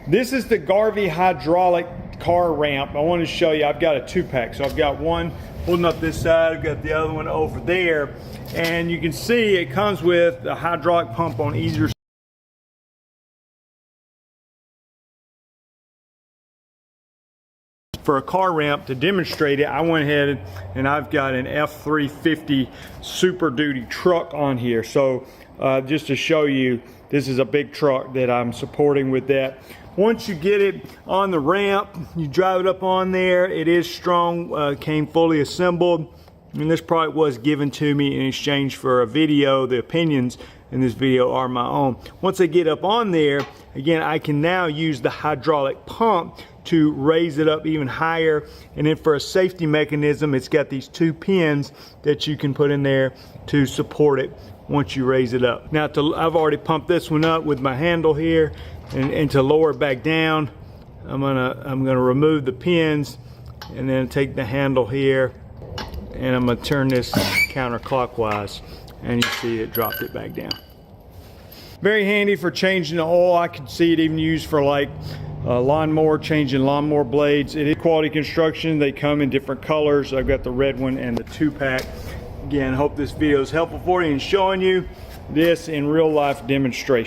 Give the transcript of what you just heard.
This is the Garvee Hydraulic Car Ramp. I want to show you, I've got a 2-pack. So I've got one holding up this side, I've got the other one over there. And you can see it comes with a hydraulic pump on either side. For a car ramp to demonstrate it, I went ahead and I've got an F350 Super Duty truck on here. So just to show you, this is a big truck that I'm supporting with that. Once you get it on the ramp, you drive it up on there. It is strong, came fully assembled. And this product was given to me in exchange for a video. The opinions in this video are my own. Once I get up on there, again, I can now use the hydraulic pump to raise it up even higher. And then for a safety mechanism, it's got these 2 pins that you can put in there to support it once you raise it up. Now, I've already pumped this one up with my handle here, and to lower it back down, I'm gonna remove the pins and then take the handle here, and I'm gonna turn this counterclockwise, and you see it dropped it back down. Very handy for changing the oil. I could see it even used for like lawnmower, changing lawnmower blades. It is quality construction. They come in different colors. I've got the red one and the 2-pack. Again, hope this video is helpful for you in showing you this in real life demonstration.